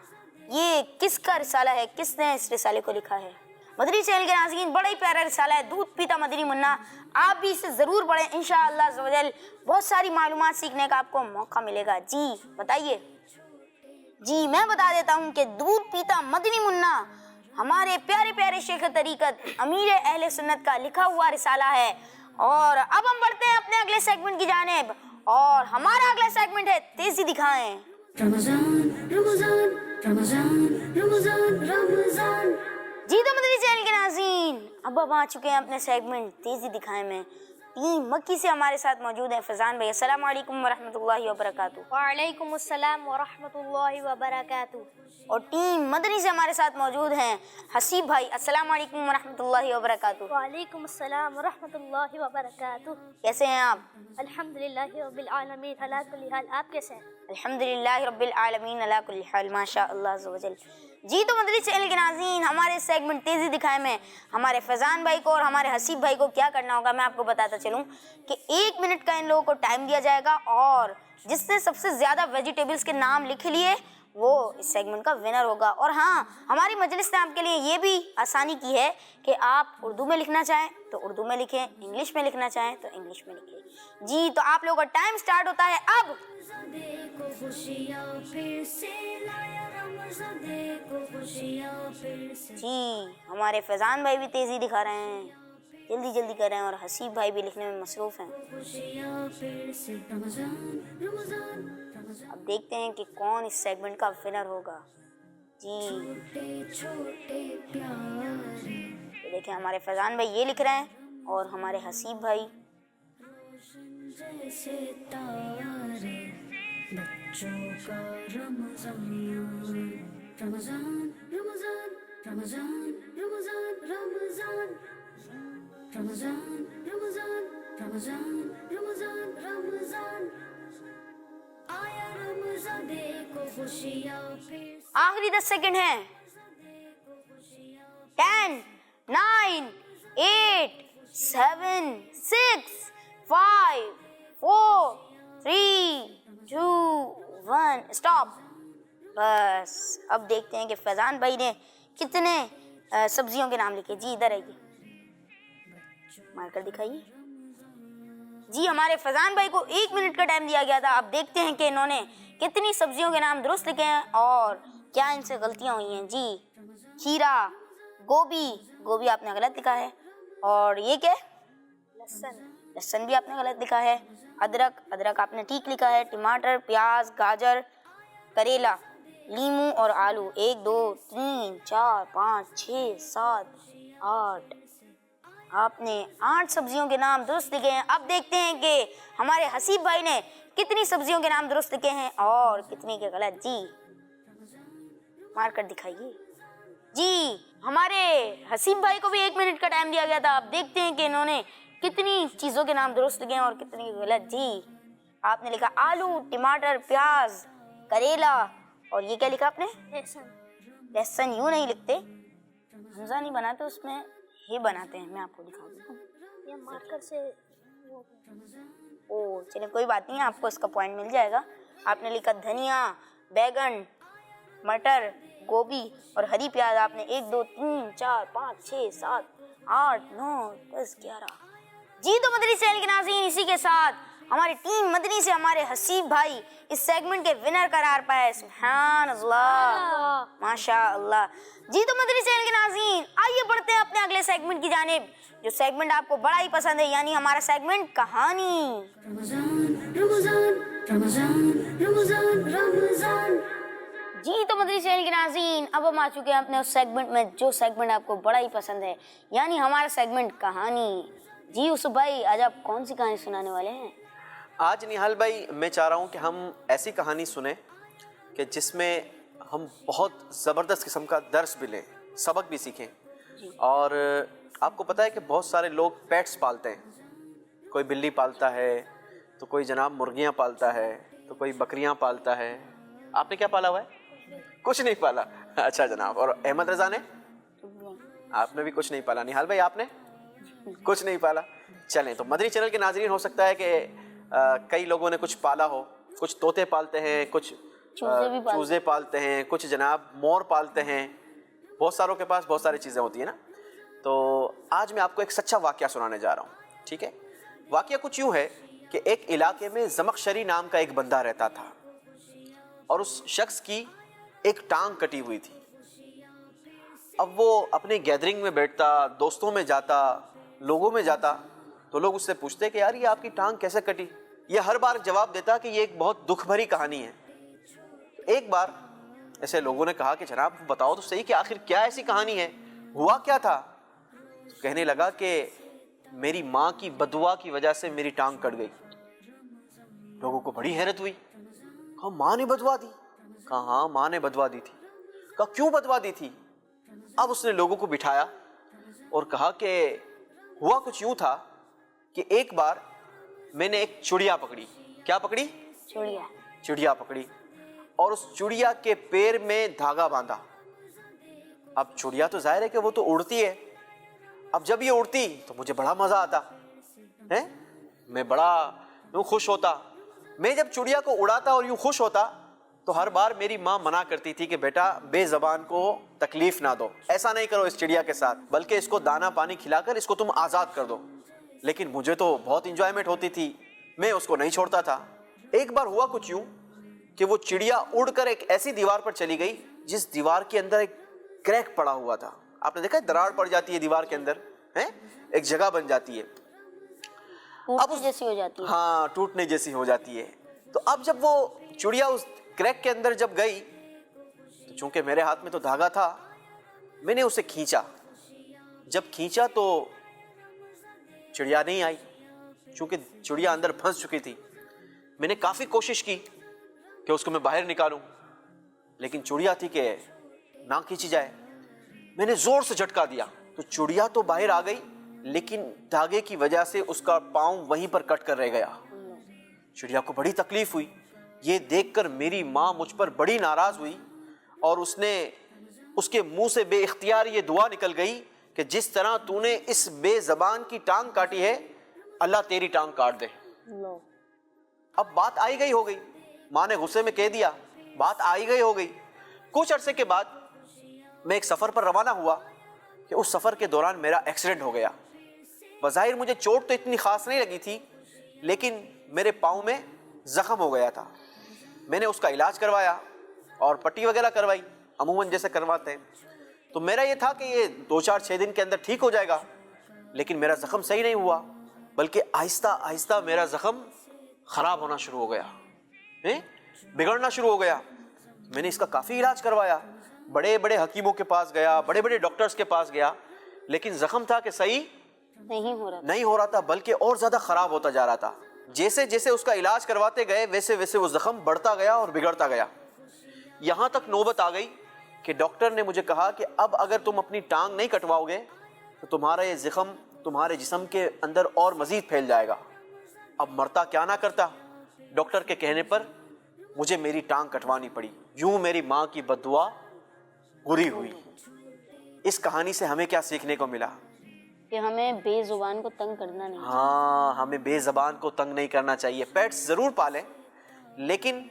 یہ کس کا رسالہ ہے؟ کس نے اس رسالے کو لکھا ہے؟ مدنی چینل کے ناظرین، بڑا ہی پیارا رسالہ ہے دودھ پیتا مدنی منا. آپ بھی اسے ضرور پڑھیں، انشاءاللہ عز و جل بہت ساری معلومات سیکھنے کا آپ کو موقع ملے گا. جی بتائیے. جی میں بتا دیتا ہوں کہ دودھ پیتا مدنی منا ہمارے پیارے پیارے شیخ طریقت امیر اہل سنت کا لکھا ہوا رسالہ ہے. اور اب ہم بڑھتے ہیں اپنے اگلے سیگمنٹ کی جانب، اور ہمارا اگلا سیگمنٹ ہے تیزی دکھائیں. رمضان رمضان رمضان رمضان رمضان. جی تو مدنی چینل کے ناظرین، اب آ چکے ہیں اپنے سیگمنٹ تیزی دکھائیں میں. ٹیم مکی سے ہمارے ساتھ موجود ہیں فیضان بھائی. السلام علیکم ورحمۃ اللہ وبرکاتہ. وعلیکم السلام ورحمۃ اللہ وبرکاتہ. اور ٹیم مدنی سے ہمارے ساتھ موجود ہیں حسیب بھائی. السلام علیکم ورحمۃ اللہ وبرکاتہ. وعلیکم السلام ورحمۃ اللہ وبرکاتہ. کیسے ہیں آپ؟ الحمدللہ رب العالمین علی کل حال. آپ کیسے ہیں؟ الحمدللہ رب العالمین علی کل حال، ماشاء اللہ عز و جل. جی تو مدنی چینل کے ناظرین، ہمارے سیگمنٹ تیزی دکھائے میں ہمارے فیضان بھائی کو اور ہمارے حسیب بھائی کو کیا کرنا ہوگا میں آپ کو بتاتا چلوں کہ 1 منٹ کا ان لوگوں کو ٹائم دیا جائے گا، اور جس نے سب سے زیادہ ویجیٹیبلز کے نام لکھ لیے وہ اس سیگمنٹ کا ونر ہوگا. اور ہاں، ہماری مجلس نے آپ کے لیے یہ بھی آسانی کی ہے کہ آپ اردو میں لکھنا چاہیں تو اردو میں لکھیں، انگلش میں لکھنا چاہیں تو انگلش میں لکھیں. جی تو آپ لوگوں کا ٹائم سٹارٹ ہوتا ہے اب. دیکھو خوشیاں پھر سے لایا رمضان، دیکھو خوشیاں پھر سے. جی ہمارے فیضان بھائی بھی تیزی دکھا رہے ہیں، جلدی جلدی کر رہے ہیں، اور حسیب بھائی بھی لکھنے میں مصروف ہیں. خوشیاں پھر سے رمضان رمضان رمضان. اب دیکھتے ہیں کہ کون اس سیگمنٹ کا ونر ہوگا. جی چھوٹے چھوٹے پیارے یہ دیکھیں ہمارے فیضان بھائی یہ لکھ رہے ہیں، اور ہمارے حسیب بھائی جیسے تارے بچوں کا رمضان رمضان رمضان رمضان رمضان رمضان رمضان رمضان رمضان رمضان رمضان آیا رمضان دیکھو خوشیاں پھر آخری 10 سیکنڈ ہیں. 10 9 8 7 6 5 4 3 2 1 اسٹاپ. بس اب دیکھتے ہیں کہ فیضان بھائی نے کتنے سبزیوں کے نام لکھے. جی ادھر آئیے، مار کر دکھائیے. جی ہمارے فیضان بھائی کو 1 منٹ کا ٹائم دیا گیا تھا. اب دیکھتے ہیں کہ انہوں نے کتنی سبزیوں کے نام درست لکھے ہیں اور کیا ان سے غلطیاں ہوئی ہیں. جی کھیرا، گوبھی آپ نے غلط لکھا ہے، اور یہ کیا ہے؟ لہسن بھی آپ نے غلط لکھا ہے. ادرک آپ نے ٹھیک لکھا ہے. ٹماٹر، پیاز، گاجر، کریلا، لیمو اور آلو. 1 2 3 4 5 6 7 8 آپ نے 8 سبزیوں کے نام درست لکھے ہیں. اب دیکھتے ہیں کہ ہمارے حسیب بھائی نے کتنی سبزیوں کے نام درست لکھے ہیں اور کتنی کے غلط. جی مار کر دکھائیے. جی ہمارے حسیب بھائی کو بھی 1 منٹ کا ٹائم دیا گیا تھا. اب دیکھتے ہیں کہ انہوں نے کتنی چیزوں کے نام درست لکھے ہیں اور کتنی کے غلط. جی آپ نے لکھا آلو، ٹماٹر، پیاز، کریلا، اور یہ کیا لکھا آپ نے؟ لہسن. یوں نہیں لکھتے، حمزہ نہیں بناتے، اس میں یہ بناتے ہیں. میں آپ کو دکھا دوں. یہ مارکر سے چلے کوئی بات نہیں، آپ کو اس کا پوائنٹ مل جائے گا. آپ نے لکھا دھنیا، بیگن، مٹر، گوبھی اور ہری پیاز. آپ نے 1 2 3 4 5 6 7 8 9 10 11. جی تو مدنی چینل کے ناظرین، اسی کے ساتھ ہماری ٹیم مدنی سے ہمارے حسیب بھائی اس سیگمنٹ کے ونر قرار پائے. سبحان اللہ، ماشاء اللہ. جی تو مدنی چینل کے ناظرین، آئیے بڑھتے ہیں اپنے اگلے سیگمنٹ کی جانب، جو سیگمنٹ آپ کو بڑا ہی پسند ہے، یعنی ہمارا سیگمنٹ کہانی. رمضان رمضان رمضان رمضان رمضان. جی تو مدنی چینل کے ناظرین، اب ہم آ چکے ہیں اپنے اس سیگمنٹ میں جو سیگمنٹ آپ کو بڑا ہی پسند ہے، یعنی ہمارا سیگمنٹ کہانی. جی یوسف بھائی، آج آپ کون سی کہانی سنانے والے ہیں؟ آج نہال بھائی میں چاہ رہا ہوں کہ ہم ایسی کہانی سنیں کہ جس میں ہم بہت زبردست قسم کا درس بھی لیں, سبق بھی سیکھیں. اور آپ کو پتہ ہے کہ بہت سارے لوگ پیٹس پالتے ہیں, کوئی بلی پالتا ہے, تو کوئی جناب مرغیاں پالتا ہے, تو کوئی بکریاں پالتا ہے. آپ نے کیا پالا ہوا ہے؟ کچھ نہیں پالا. اچھا جناب. اور احمد رضا نے؟ آپ نے بھی کچھ نہیں پالا. نہال بھائی آپ نے کچھ نہیں پالا. چلیں, تو مدنی چینل کے ناظرین ہو سکتا ہے کہ کئی لوگوں نے کچھ پالا ہو. کچھ طوطے پالتے ہیں, کچھ چوزے پالتے ہیں, کچھ جناب مور پالتے ہیں. بہت ساروں کے پاس بہت ساری چیزیں ہوتی ہیں نا. تو آج میں آپ کو ایک سچا واقعہ سنانے جا رہا ہوں. ٹھیک ہے؟ واقعہ کچھ یوں ہے کہ ایک علاقے میں زمخشری نام کا ایک بندہ رہتا تھا, اور اس شخص کی ایک ٹانگ کٹی ہوئی تھی. اب وہ اپنے گیدرنگ میں بیٹھتا, دوستوں میں جاتا, لوگوں میں جاتا, تو لوگ اس سے پوچھتے کہ یار یہ آپ کی ٹانگ کیسے کٹی؟ یہ ہر بار جواب دیتا کہ یہ ایک بہت دکھ بھری کہانی ہے. ایک بار ایسے لوگوں نے کہا کہ جناب بتاؤ تو صحیح کہ آخر کیا ایسی کہانی ہے, ہوا کیا تھا؟ کہنے لگا کہ میری ماں کی بددعا کی وجہ سے میری ٹانگ کٹ گئی. لوگوں کو بڑی حیرت ہوئی. کہا ماں نے بددعا دی؟ کہا ہاں ماں نے بددعا دی تھی. کہا کیوں بددعا دی تھی؟ اب اس نے لوگوں کو بٹھایا اور کہا کہ ہوا کچھ یوں تھا کہ ایک بار میں نے ایک چڑیا پکڑی. کیا پکڑی؟ چڑیا پکڑی, اور اس چڑیا کے پیر میں دھاگا باندھا. اب چڑیا تو ظاہر ہے کہ وہ تو اڑتی ہے. اب جب یہ اڑتی تو مجھے بڑا مزہ آتا ہے, میں بڑا یوں خوش ہوتا. میں جب چڑیا کو اڑاتا اور یوں خوش ہوتا تو ہر بار میری ماں منع کرتی تھی کہ بیٹا بے زبان کو تکلیف نہ دو, ایسا نہیں کرو اس چڑیا کے ساتھ, بلکہ اس کو دانا پانی کھلا کر اس کو تم آزاد کر دو. لیکن مجھے تو بہت انجوائمنٹ ہوتی تھی, میں اس کو نہیں چھوڑتا تھا. ایک بار ہوا کچھ یوں کہ وہ چڑیا اڑ کر ایک ایسی دیوار پر چلی گئی جس دیوار کے اندر ایک کریک پڑا ہوا تھا. آپ نے دیکھا ہے دراڑ پڑ جاتی ہے دیوار کے اندر, ایک جگہ بن جاتی ہے, جیسی ہو جاتی ہے. ہاں ٹوٹنے جیسی ہو جاتی ہے. تو اب جب وہ چڑیا اس کریک کے اندر جب گئی تو چونکہ میرے ہاتھ میں تو دھاگا تھا, میں نے اسے کھینچا. جب کھینچا تو چڑیا نہیں آئی, چونکہ چڑیا اندر پھنس چکی تھی. میں نے کافی کوشش کی کہ اس کو میں باہر نکالوں, لیکن چڑیا تھی کہ نہ کھینچی جائے. میں نے زور سے جھٹکا دیا تو چڑیا تو باہر آ گئی, لیکن دھاگے کی وجہ سے اس کا پاؤں وہیں پر کٹ کر رہ گیا. چڑیا کو بڑی تکلیف ہوئی. یہ دیکھ کر میری ماں مجھ پر بڑی ناراض ہوئی, اور اس کے منہ سے بے اختیار یہ دعا نکل گئی کہ جس طرح تو نے اس بے زبان کی ٹانگ کاٹی ہے, اللہ تیری ٹانگ کاٹ دے. اب بات آئی گئی ہو گئی, ماں نے غصے میں کہہ دیا, بات آئی گئی ہو گئی. کچھ عرصے کے بعد میں ایک سفر پر روانہ ہوا کہ اس سفر کے دوران میرا ایکسیڈنٹ ہو گیا. بظاہر مجھے چوٹ تو اتنی خاص نہیں لگی تھی, لیکن میرے پاؤں میں زخم ہو گیا تھا. میں نے اس کا علاج کروایا اور پٹی وغیرہ کروائی, عموماً جیسے کرواتے ہیں. تو میرا یہ تھا کہ یہ 2-4-6 دن کے اندر ٹھیک ہو جائے گا, لیکن میرا زخم صحیح نہیں ہوا, بلکہ آہستہ آہستہ میرا زخم خراب ہونا شروع ہو گیا, بگڑنا شروع ہو گیا. میں نے اس کا کافی علاج کروایا, بڑے بڑے حکیموں کے پاس گیا, بڑے بڑے ڈاکٹرز کے پاس گیا, لیکن زخم تھا کہ صحیح نہیں ہو رہا تھا, بلکہ اور زیادہ خراب ہوتا جا رہا تھا. جیسے جیسے اس کا علاج کرواتے گئے ویسے ویسے وہ زخم بڑھتا گیا اور بگڑتا گیا. یہاں تک نوبت آ گئی کہ ڈاکٹر نے مجھے کہا کہ اب اگر تم اپنی ٹانگ نہیں کٹواؤ گے تو تمہارا یہ زخم تمہارے جسم کے اندر اور مزید پھیل جائے گا. اب مرتا کیا نہ کرتا. ڈاکٹر کے کہنے پر مجھے میری ٹانگ کٹوانی پڑی. یوں میری ماں کی بددعا پوری ہوئی. اس کہانی سے ہمیں کیا سیکھنے کو ملا؟ کہ ہمیں بے زبان کو تنگ کرنا نہیں. ہاں, ہمیں بے زبان کو تنگ نہیں کرنا چاہیے. پیٹس ضرور پالیں, لیکن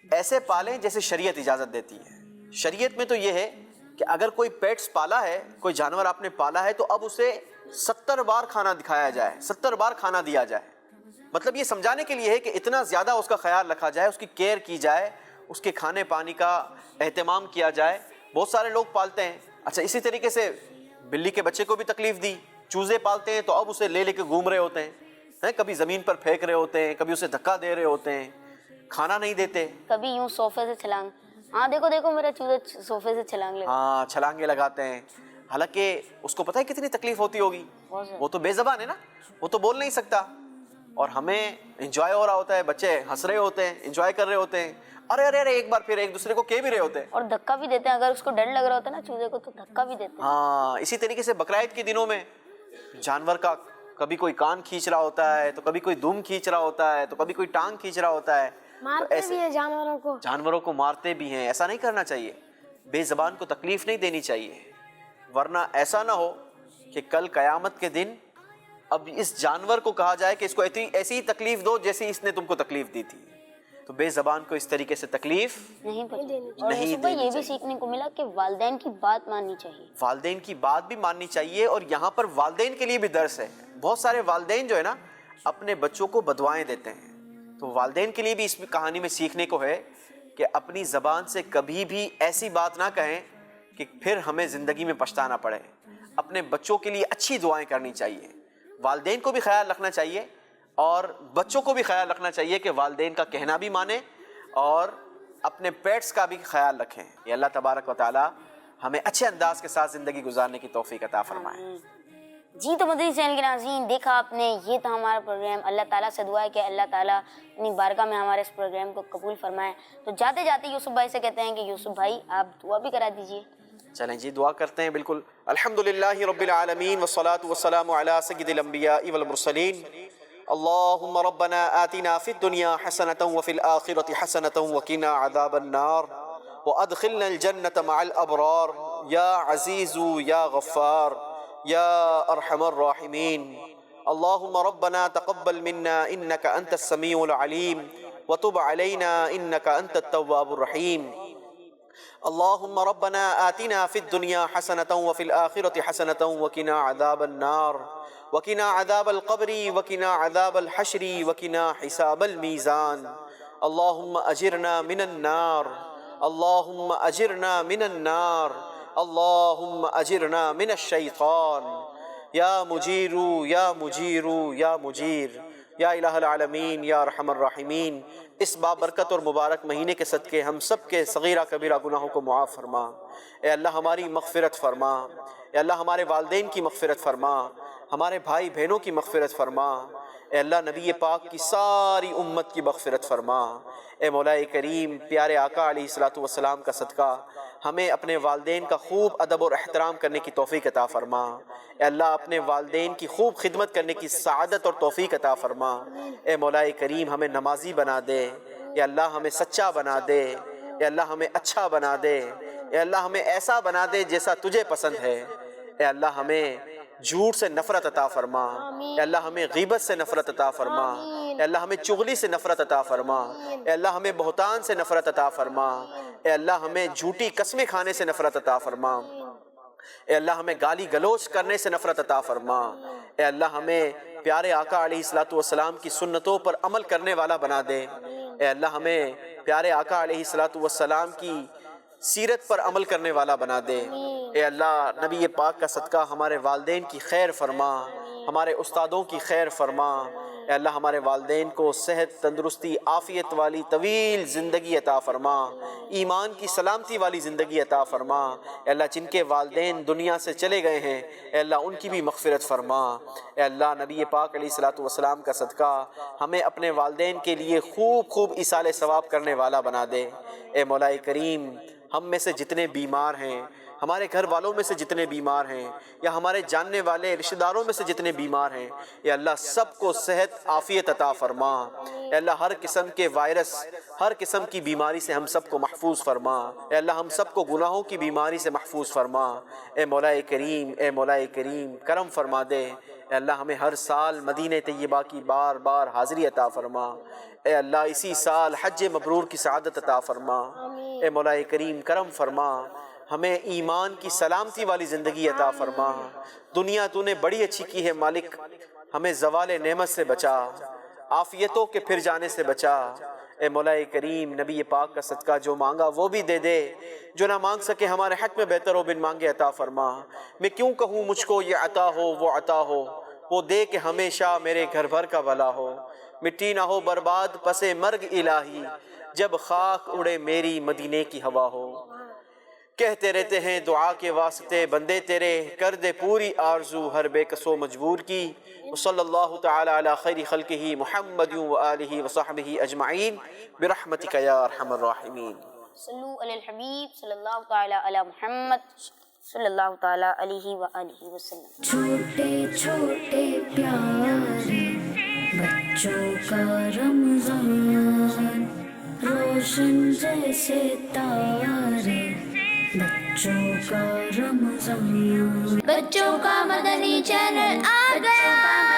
ایسے پالیں جیسے شریعت اجازت دیتی ہے. شریعت میں تو یہ ہے کہ اگر کوئی پیٹس پالا ہے, کوئی جانور آپ نے پالا ہے, تو اب اسے 70 بار کھانا دکھایا جائے, 70 بار کھانا دیا جائے. مطلب یہ سمجھانے کے لیے ہے کہ اتنا زیادہ اس کا خیال رکھا جائے, اس کی کیئر کی جائے, اس کے کھانے پانی کا اہتمام کیا جائے. بہت سارے لوگ پالتے ہیں. اچھا, اسی طریقے سے بلی کے بچے کو بھی تکلیف دی. چوزے پالتے ہیں تو اب اسے لے لے کے گھوم رہے ہوتے ہیں, کبھی زمین پر پھینک رہے ہوتے ہیں, کبھی اسے دھکا دے رہے ہوتے ہیں, کھانا نہیں دیتے, کبھی یوں صوفے سے چھلانگ, ہاں دیکھو دیکھو میرا چوزا صوفے سے چھلانگ لگا, ہاں چھلانگے لگاتے ہیں. حالانکہ اس کو پتہ ہے کتنی تکلیف ہوتی ہوگی. وہ تو بے زبان ہے نا, وہ تو بول نہیں سکتا. اور ہمیں انجوائے ہو رہا ہوتا ہے، بچے ہنس رہے ہوتے ہیں، انجوائے کر رہے ہوتے ہیں، ارے ارے ارے ایک بار پھر ایک دوسرے کو کہہ بھی رہے ہوتے ہیں، اور دھکا بھی دیتے ہیں، اگر اس کو ڈر لگ رہا ہوتا ہے نا چوزے کو تو دھکا بھی دیتے ہیں. ہاں اسی طریقے سے بقرعید کے دنوں میں جانور کا کبھی کوئی کان کھینچ رہا ہوتا ہے، تو کبھی کوئی دم کھینچ رہا ہوتا ہے، تو کبھی کوئی ٹانگ کھینچ رہا ہوتا ہے. مارتے بھی ہیں جانوروں کو مارتے بھی ہیں. ایسا نہیں کرنا چاہیے، بے زبان کو تکلیف نہیں دینی چاہیے، ورنہ ایسا نہ ہو کہ کل قیامت کے دن اب اس جانور کو کہا جائے کہ اس کو ایسی ہی تکلیف دو جیسی اس نے تم کو تکلیف دی تھی. تو بے زبان کو اس طریقے سے تکلیف نہیں دینی. اور یہ بھی سیکھنے کو ملا کہ والدین کی بات ماننی چاہیے. والدین کی بات بھی ماننی چاہیے، اور یہاں پر والدین کے لیے بھی درس ہے. بہت سارے والدین جو ہے نا اپنے بچوں کو بدوائیں دیتے ہیں، تو والدین کے لیے بھی اس کہانی میں سیکھنے کو ہے کہ اپنی زبان سے کبھی بھی ایسی بات نہ کہیں کہ پھر ہمیں زندگی میں پچھتانا پڑے. اپنے بچوں کے لیے اچھی دعائیں کرنی چاہیے. والدین کو بھی خیال رکھنا چاہیے اور بچوں کو بھی خیال رکھنا چاہیے کہ والدین کا کہنا بھی مانیں اور اپنے پیٹس کا بھی خیال رکھیں. یہ اللہ تبارک و تعالی ہمیں اچھے انداز کے ساتھ زندگی گزارنے کی توفیق عطا فرمائے. جی تو مدنی چینل کے ناظرین، دیکھا آپ نے، یہ تھا ہمارا پروگرام. اللہ تعالیٰ سے دعا ہے کہ اللہ تعالیٰ اپنی بارگاہ میں ہمارے اس پروگرام کو قبول فرمائے. تو جاتے جاتے یوسف بھائی سے کہتے ہیں کہ یوسف بھائی آپ دعا بھی کرا دیجیے. چلیں جی دعا کرتے ہیں. بالکل. الحمدللہ رب العالمین والصلاة والسلام علی سید الانبیاء والمرسلین. اللہم ربنا آتنا فی الدنیا حسنة وفی الآخرة حسنة وقنا عذاب النار وادخلنا الجنة مع الابرار یا عزیز یا غفار یا ارحم الراحمین. اللہم ربنا تقبل منا انك انت السمیع العلیم وتب علینا انك انت التواب الرحیم. اللہم ربنا آتنا فی الدنیا حسنة وفی الآخرة حسنة وقنا عذاب النار وقنا عذاب القبر وقنا عذاب الحشر وقنا حساب الميزان. اللہم اجرنا من النار اللہم اجرنا من النار اللہم اجرنا من الشیطان یا مجیر یا مجیر یا مجیر یا الہ العالمین یا ارحم الراحمین. اس بابرکت اور مبارک مہینے کے صدقے ہم سب کے صغیرہ کبیرہ گناہوں کو معاف فرما. اے اللہ ہماری مغفرت فرما. اے اللہ ہمارے والدین کی مغفرت فرما، ہمارے بھائی بہنوں کی مغفرت فرما. اے اللہ نبی پاک کی ساری امت کی مغفرت فرما. اے مولا کریم، پیارے آقا علیہ الصلوۃ والسلام کا صدقہ ہمیں اپنے والدین کا خوب ادب اور احترام کرنے کی توفیق عطا فرما. اے اللہ اپنے والدین کی خوب خدمت کرنے کی سعادت اور توفیق عطا فرما. اے مولا کریم ہمیں نمازی بنا دے. اے اللہ ہمیں سچا بنا دے. اے اللہ ہمیں اچھا بنا دے. اے اللہ ہمیں ایسا بنا دے جیسا تجھے پسند ہے. اے اللہ ہمیں جھوٹ سے نفرت عطا فرما. اے اللہ ہمیں غیبت سے نفرت عطا فرما. اے اللہ ہمیں چغلی سے نفرت عطا فرما. اے اللہ ہمیں بہتان سے نفرت عطا فرما. اے اللہ ہمیں جھوٹی قسمیں کھانے سے نفرت عطا فرما. اے اللہ ہمیں گالی گلوچ کرنے سے نفرت عطا فرما. اے اللہ ہمیں پیارے آقا علیہ الصلوۃ والسلام کی سنتوں پر عمل کرنے والا بنا دے. اے اللہ ہمیں پیارے آقا علیہ الصلوۃ والسلام کی سیرت پر عمل کرنے والا بنا دے. اے اللہ نبی پاک کا صدقہ ہمارے والدین کی خیر فرما، ہمارے استادوں کی خیر فرما. اے اللہ ہمارے والدین کو صحت، تندرستی، عافیت والی طویل زندگی عطا فرما، ایمان کی سلامتی والی زندگی عطا فرما. اے اللہ جن کے والدین دنیا سے چلے گئے ہیں اے اللہ ان کی بھی مغفرت فرما. اے اللہ نبی پاک علیہ الصلوۃ والسلام کا صدقہ ہمیں اپنے والدین کے لیے خوب خوب ایصال ثواب کرنے والا بنا دے. اے مولا کریم ہم میں سے جتنے بیمار ہیں، ہمارے گھر والوں میں سے جتنے بیمار ہیں یا ہمارے جاننے والے رشتہ داروں میں سے جتنے بیمار ہیں، اے اللہ سب کو صحت عافیت عطا فرما. اے اللہ ہر قسم کے وائرس، ہر قسم کی بیماری سے ہم سب کو محفوظ فرما. اے اللہ ہم سب کو گناہوں کی بیماری سے محفوظ فرما. اے مولا کریم، اے مولا کریم کرم فرما دے. اے اللہ ہمیں ہر سال مدینہ طیبہ کی بار بار حاضری عطا فرما. اے اللہ اسی سال حج مبرور کی سعادت عطا فرما. اے مولا کریم کرم فرما، ہمیں ایمان کی سلامتی والی زندگی عطا فرما. دنیا تو نے بڑی اچھی کی ہے مالک، ہمیں زوال نعمت سے بچا، عافیتوں کے پھر جانے سے بچا. اے مولا کریم نبی پاک کا صدقہ جو مانگا وہ بھی دے دے، جو نہ مانگ سکے ہمارے حق میں بہتر ہو بن مانگے عطا فرما. میں کیوں کہوں مجھ کو یہ عطا ہو وہ عطا ہو، وہ دے کہ ہمیشہ میرے گھر بھر کا بھلا ہو. مٹی نہ ہو برباد پسے مرگ الہی، جب خاک اڑے میری مدینے کی ہوا ہو. کہتے رہتے ہیں دعا کے واسطے بندے تیرے، کر دے پوری آرزو ہر بے کس و مجبور کی۔ وصلی اللہ تعالی علی خیر خلقہ محمد وآلہ وصحبہ اجمعین برحمتک یا ارحم الراحمین۔ صلو علی الحبیب صلی اللہ تعالی علی محمد صلی اللہ تعالی علیہ وآلہ وسلم۔ چھوٹے چھوٹے پیارے بچوں کا رمضان، روشن جیسے تارے بچوں کا رمضان، بچوں کا مدنی چینل آ گیا۔